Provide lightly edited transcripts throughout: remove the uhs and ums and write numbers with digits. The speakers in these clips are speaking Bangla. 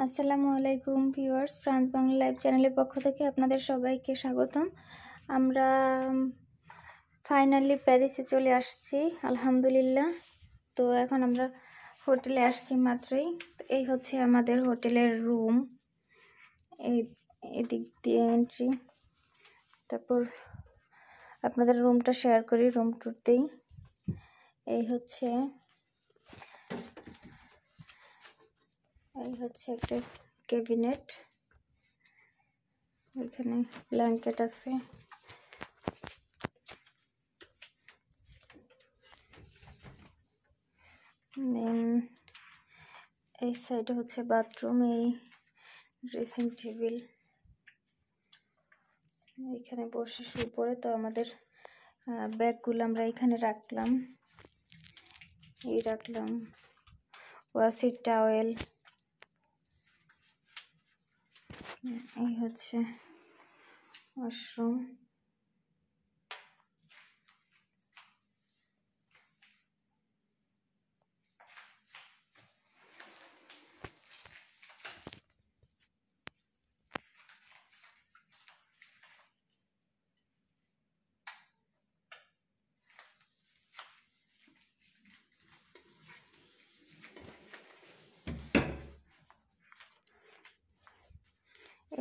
আসসালামু আলাইকুম ভিউয়ার্স, ফ্রান্স বাংলা লাইভ চ্যানেলের পক্ষ থেকে আপনাদের সবাইকে স্বাগতম। আমরা ফাইনালি প্যারিসে চলে আসছি, আলহামদুলিল্লাহ। তো এখন আমরা হোটেলে আসছি মাত্রই। এই হচ্ছে আমাদের হোটেলের রুম, এদিক দিয়ে এন্ট্রি। তারপর আপনাদের রুমটা শেয়ার করি, রুম টুরতেই। এই হচ্ছে একটা ক্যাবিনেট, এখানে ব্ল্যাঙ্কেট আছে। এই সাইডে হচ্ছে বাথরুম, এই ড্রেসিং টেবিল, এখানে বসে শুয়ে পড়ে। তো আমাদের ব্যাগগুলো আমরা এখানে রাখলাম, ওয়াশির টাওয়েল। এই হচ্ছে ওয়াশরুম।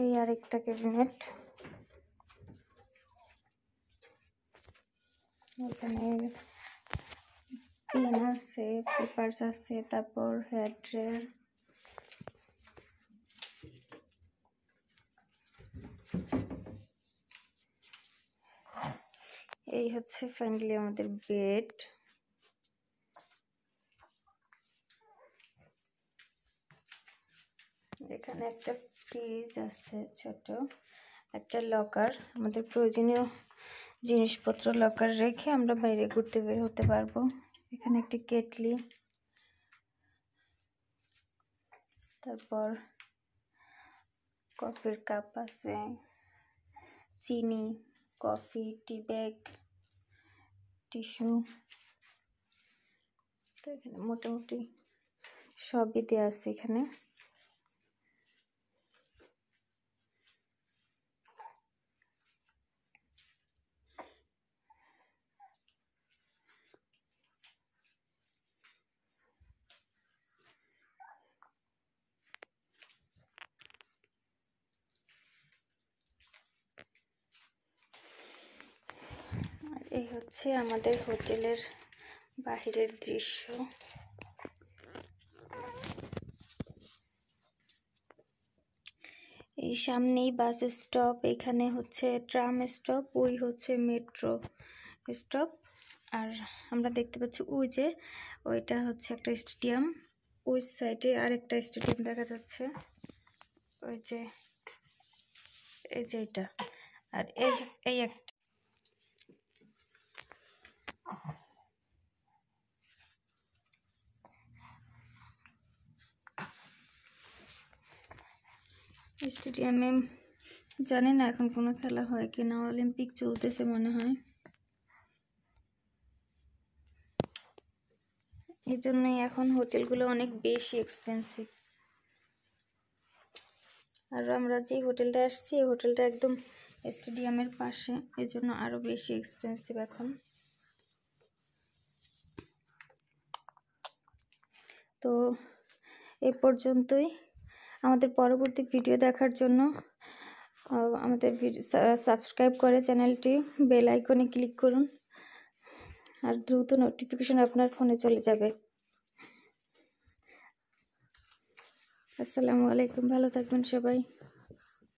এই আরেকটা ক্যাবিনেট, এখানে পেন আছে, পেপারস আছে, তারপর হেয়ার ড্রায়ার। এই হচ্ছে ফাইনালি আমাদের বেড। এখানে একটা ফ্রিজ আছে, ছোট একটা লকার। আমাদের প্রয়োজনীয় জিনিসপত্র লকার রেখে আমরা বাইরে ঘুরতে বের হতে পারবো। এখানে একটি কেটলি, তারপর কফির কাপ আছে, চিনি, কফি, টি ব্যাগ, টিস্যু। তো এখানে মোটামুটি সবই দেওয়া আছে এখানে। এই হচ্ছে আমাদের হোটেলের বাহিরের দৃশ্য। এই সামনেই বাস স্টপ, এখানে হচ্ছে ট্রাম স্টপ, ওই হচ্ছে মেট্রো স্টপ। আর আমরা দেখতে পাচ্ছি ওই যে ওইটা হচ্ছে একটা স্টেডিয়াম, ওই সাইডে আরেকটা স্টেডিয়াম দেখা যাচ্ছে, ওই যে এই যে এটা। আর এই একটা স্টেডিয়ামে জানি না এখন কোনো খেলা হয় কিনা, অলিম্পিক চলতেছে মনে হয়, এই জন্যই এখন হোটেলগুলো অনেক বেশি এক্সপেন্সিভ। আর আমরা যে হোটেলটা আসছি, এই হোটেলটা একদম স্টেডিয়ামের পাশে, এই জন্য আরো বেশি এক্সপেন্সিভ এখন। তো এই পর্যন্তই। আমাদের পরবর্তী ভিডিও দেখার জন্য আমাদের সাবস্ক্রাইব করে চ্যানেলটি, বেল আইকনে ক্লিক করুন, আর দ্রুত নোটিফিকেশন আপনার ফোনে চলে যাবে। আসসালামু আলাইকুম, ভালো থাকবেন সবাই।